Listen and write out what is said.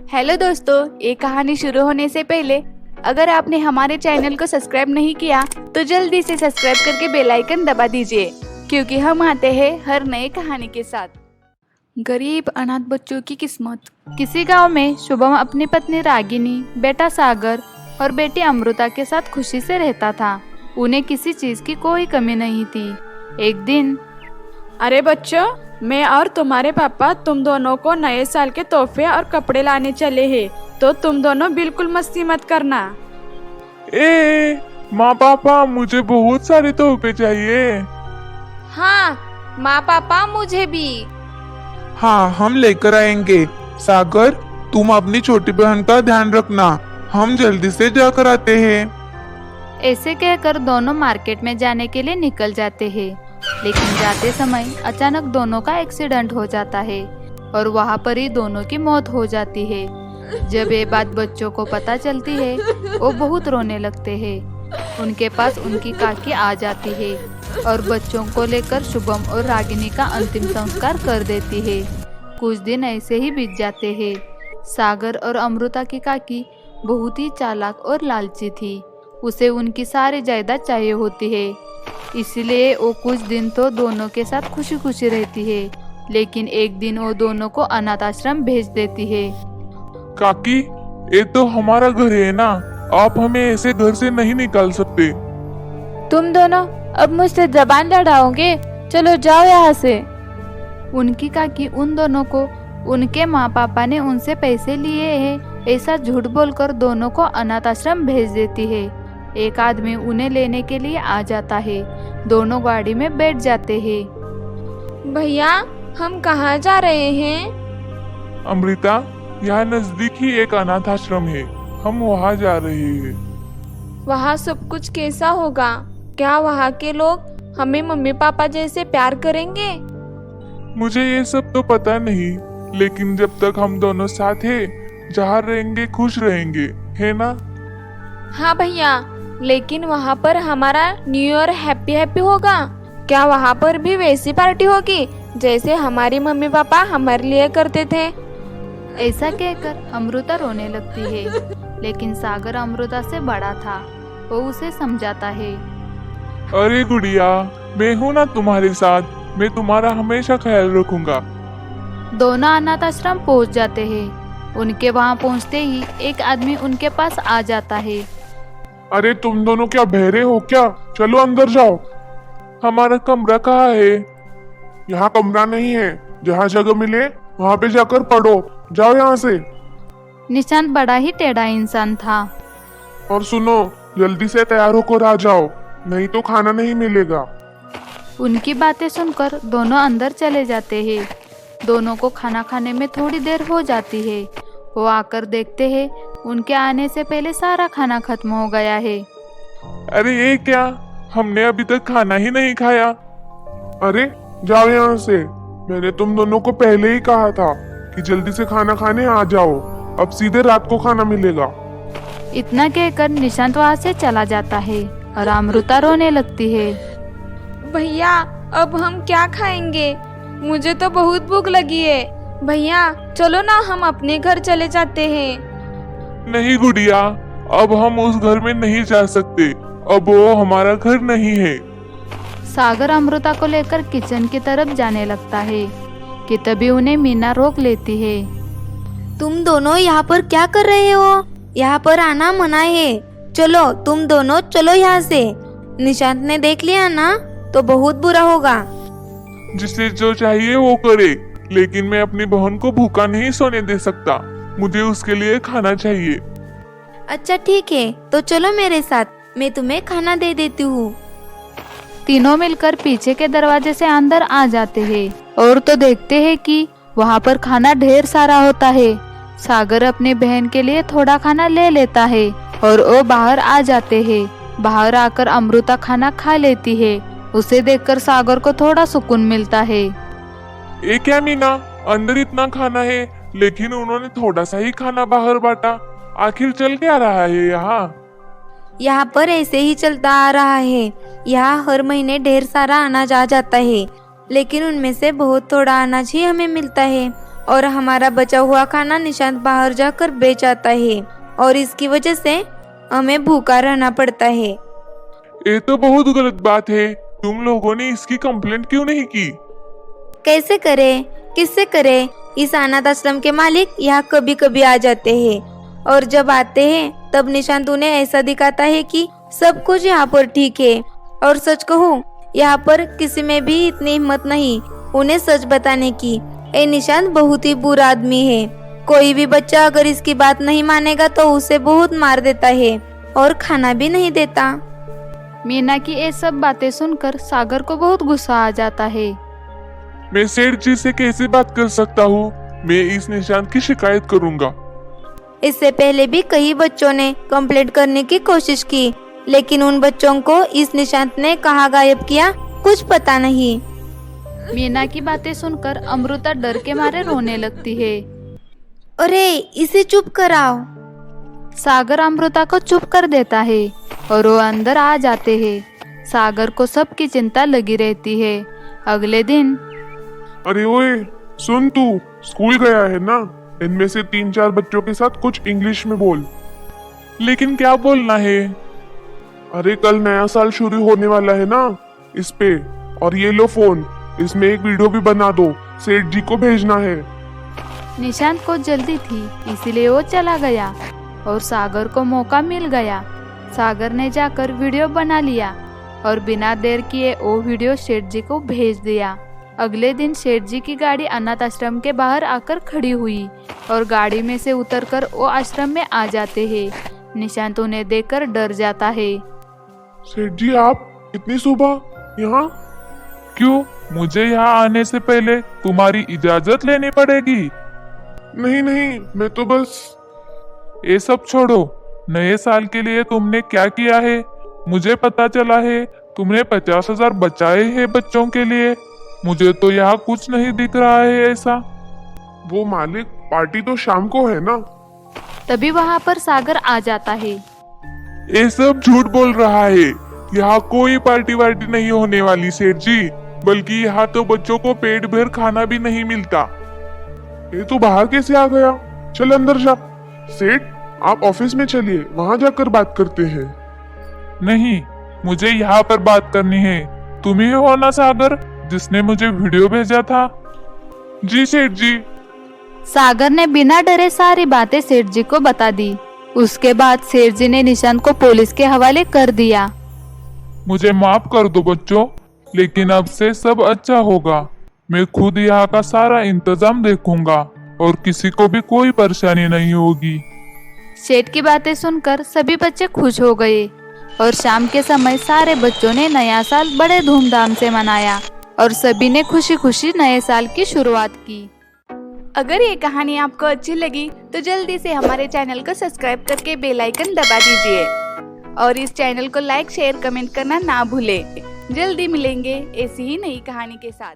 Hello दोस्तों, ये कहानी शुरू होने से पहले अगर आपने हमारे चैनल को सब्सक्राइब नहीं किया तो जल्दी से सब्सक्राइब करके बेल आइकन दबा दीजिए, क्योंकि हम आते हैं हर नई कहानी के साथ। गरीब अनाथ बच्चों की किस्मत। किसी गांव में शुभम अपनी पत्नी रागिनी, बेटा सागर और बेटी अमृता के साथ खुशी से रहता था। उन्हें किसी चीज की कोई कमी नहीं थी। एक दिन, अरे बच्चों, मैं और तुम्हारे पापा तुम दोनों को नए साल के तोहफे और कपड़े लाने चले हैं, तो तुम दोनों बिल्कुल मस्ती मत करना। माँ पापा, मुझे बहुत सारे तोहफे चाहिए। हाँ माँ पापा, मुझे भी। हाँ, हम लेकर आएंगे। सागर, तुम अपनी छोटी बहन का ध्यान रखना, हम जल्दी से जाकर आते हैं। ऐसे कहकर दोनों मार्केट में जाने के लिए निकल जाते हैं। लेकिन जाते समय अचानक दोनों का एक्सीडेंट हो जाता है और वहाँ पर ही दोनों की मौत हो जाती है। जब ये बात बच्चों को पता चलती है, वो बहुत रोने लगते हैं। उनके पास उनकी काकी आ जाती है और बच्चों को लेकर शुभम और रागिनी का अंतिम संस्कार कर देती है। कुछ दिन ऐसे ही बीत जाते हैं। सागर और अमृता की काकी बहुत ही चालाक और लालची थी। उसे उनकी सारी जायदाद चाहिए होती है, इसलिए वो कुछ दिन तो दोनों के साथ खुशी खुशी रहती है। लेकिन एक दिन वो दोनों को अनाथ आश्रम भेज देती है। काकी, ये तो हमारा घर है ना, आप हमें ऐसे घर से नहीं निकाल सकते। तुम दोनों अब मुझसे जबान लड़ाओगे? चलो जाओ यहाँ से। उनकी काकी उन दोनों को उनके माँ पापा ने उनसे पैसे लिए हैं ऐसा झूठ बोलकर दोनों को अनाथ आश्रम भेज देती है। एक आदमी उन्हें लेने के लिए आ जाता है। दोनों गाड़ी में बैठ जाते हैं। भैया, हम कहाँ जा रहे हैं? अमृता, यहाँ नजदीक ही एक अनाथ आश्रम है, हम वहाँ जा रहे हैं। वहाँ सब कुछ कैसा होगा? क्या वहाँ के लोग हमें मम्मी पापा जैसे प्यार करेंगे? मुझे ये सब तो पता नहीं, लेकिन जब तक हम दोनों साथ हैं, जहाँ रहेंगे खुश रहेंगे, है ना? हाँ भैया, लेकिन वहाँ पर हमारा न्यू ईयर हैप्पी हैप्पी होगा? क्या वहाँ पर भी वैसी पार्टी होगी जैसे हमारी मम्मी पापा हमारे लिए करते थे? ऐसा कहकर अमृता रोने लगती है। लेकिन सागर अमृता से बड़ा था। वो उसे समझाता है। अरे गुड़िया, मैं हूँ ना तुम्हारे साथ, मैं तुम्हारा हमेशा ख्याल रखूंगा। दोनों अनाथ आश्रम पहुँच जाते हैं। उनके वहाँ पहुँचते ही एक आदमी उनके पास आ जाता है। अरे तुम दोनों क्या बहरे हो क्या? चलो अंदर जाओ। हमारा कमरा कहाँ है? यहाँ कमरा नहीं है, जहाँ जगह मिले वहाँ पे जाकर पढ़ो, जाओ यहाँ से। निशांत बड़ा ही टेढ़ा इंसान था। और सुनो, जल्दी से तैयार होकर आ जाओ, नहीं तो खाना नहीं मिलेगा। उनकी बातें सुनकर दोनों अंदर चले जाते हैं। दोनों को खाना खाने में थोड़ी देर हो जाती है। वो आकर देखते हैं उनके आने से पहले सारा खाना खत्म हो गया है। अरे ये क्या, हमने अभी तक खाना ही नहीं खाया। अरे जाओ यहाँ से, मैंने तुम दोनों को पहले ही कहा था कि जल्दी से खाना खाने आ जाओ, अब सीधे रात को खाना मिलेगा। इतना कहकर निशांत वहाँ से चला जाता है और अमृता रोने लगती है। भैया, अब हम क्या खाएंगे? मुझे तो बहुत भूख लगी है। भैया चलो ना, हम अपने घर चले जाते हैं। नहीं गुड़िया, अब हम उस घर में नहीं जा सकते, अब वो हमारा घर नहीं है। सागर अमृता को लेकर किचन की तरफ जाने लगता है कि तभी उन्हें मीना रोक लेती है। तुम दोनों यहाँ पर क्या कर रहे हो? यहाँ पर आना मना है। चलो तुम दोनों चलो यहाँ से। निशांत ने देख लिया ना तो बहुत बुरा होगा। जिसे जो चाहिए वो करे, लेकिन मैं अपनी बहन को भूखा नहीं सोने दे सकता, मुझे उसके लिए खाना चाहिए। अच्छा ठीक है, तो चलो मेरे साथ, मैं तुम्हें खाना दे देती हूँ। तीनों मिलकर पीछे के दरवाजे से अंदर आ जाते हैं और तो देखते हैं कि वहाँ पर खाना ढेर सारा होता है। सागर अपनी बहन के लिए थोड़ा खाना ले लेता है और वो बाहर आ जाते हैं। बाहर आकर अमृता खाना खा लेती है। उसे देखकर सागर को थोड़ा सुकून मिलता है। ये क्या मीना, अंदर इतना खाना है लेकिन उन्होंने थोड़ा सा ही खाना बाहर बांटा, आखिर चल क्या रहा है यहाँ पर ऐसे ही चलता आ रहा है। यहाँ हर महीने ढेर सारा अनाज आ जाता है, लेकिन उनमें से बहुत थोड़ा अनाज ही हमें मिलता है। और हमारा बचा हुआ खाना निशांत बाहर जाकर बेच आता है और इसकी वजह से हमें भूखा रहना पड़ता है। ये तो बहुत गलत बात है। तुम लोगों ने इसकी कंप्लेंट क्यों नहीं की? कैसे करे, किससे करे? इस अनाथ आश्रम के मालिक यहाँ कभी कभी आ जाते हैं और जब आते हैं तब निशांत उन्हें ऐसा दिखाता है कि सब कुछ यहाँ पर ठीक है। और सच कहूँ, यहाँ पर किसी में भी इतनी हिम्मत नहीं उन्हें सच बताने की। ये निशांत बहुत ही बुरा आदमी है। कोई भी बच्चा अगर इसकी बात नहीं मानेगा तो उसे बहुत मार देता है और खाना भी नहीं देता। मीना की ये सब बातें सुनकर सागर को बहुत गुस्सा आ जाता है। मैं सेठ जी से कैसे बात कर सकता हूँ? मैं इस निशांत की शिकायत करूँगा। इससे पहले भी कई बच्चों ने कंप्लेंट करने की कोशिश की, लेकिन उन बच्चों को इस निशांत ने कहाँ गायब किया कुछ पता नहीं। मीना की बातें सुनकर अमृता डर के मारे रोने लगती है। अरे इसे चुप कराओ। सागर अमृता को चुप कर देता है और वो अंदर आ जाते हैं। सागर को सबकी चिंता लगी रहती है। अगले दिन अरे ओए, सुन, तू स्कूल गया है ना? इनमें से 3-4 बच्चों के साथ कुछ इंग्लिश में बोल। लेकिन क्या बोलना है? अरे कल नया साल शुरू होने वाला है ना, इस पे। और ये लो फोन, इसमें एक वीडियो भी बना दो, सेठ जी को भेजना है। निशांत को जल्दी थी इसलिए वो चला गया और सागर को मौका मिल गया। सागर ने जाकर वीडियो बना लिया और बिना देर किए वो वीडियो सेठ जी को भेज दिया। अगले दिन सेठ जी की गाड़ी अनाथ आश्रम के बाहर आकर खड़ी हुई और गाड़ी में से उतरकर वो आश्रम में आ जाते हैं। निशांत उन्हें देखकर डर जाता है। सेठ जी, आप इतनी सुबह यहाँ? क्यों? मुझे यहाँ आने से पहले तुम्हारी इजाजत लेनी पड़ेगी। नहीं नहीं, मैं तो बस। ये सब छोड़ो, नए साल के लिए तुमने क्या किया है? मुझे पता चला है तुमने 50,000 बचाए हैं बच्चों के लिए। मुझे तो यहाँ कुछ नहीं दिख रहा है ऐसा। वो मालिक, पार्टी तो शाम को है ना? तभी वहाँ पर सागर आ जाता है। ये सब झूठ बोल रहा है। यहाँ कोई पार्टी वार्टी नहीं होने वाली सेठ जी, बल्कि यहाँ तो बच्चों को पेट भर खाना भी नहीं मिलता। ये तो बाहर कैसे आ गया? चल अंदर जा। सेठ, आप ऑफिस में चलिए, वहाँ जाकर बात करते हैं। नहीं, मुझे यहाँ पर बात करनी है। तुम ही हो ना सागर, जिसने मुझे वीडियो भेजा था? जी सेठ जी। सागर ने बिना डरे सारी बातें सेठ जी को बता दी। उसके बाद सेठ जी ने निशांत को पुलिस के हवाले कर दिया। मुझे माफ कर दो बच्चों, लेकिन अब से सब अच्छा होगा। मैं खुद यहाँ का सारा इंतजाम देखूंगा और किसी को भी कोई परेशानी नहीं होगी। सेठ की बातें सुनकर सभी बच्चे खुश हो गए और शाम के समय सारे बच्चों ने नया साल बड़े धूमधाम से मनाया और सभी ने खुशी खुशी नए साल की शुरुआत की। अगर ये कहानी आपको अच्छी लगी तो जल्दी से हमारे चैनल को सब्सक्राइब करके बेल आइकन दबा दीजिए और इस चैनल को लाइक, शेयर, कमेंट करना ना भूलें। जल्दी मिलेंगे ऐसी ही नई कहानी के साथ।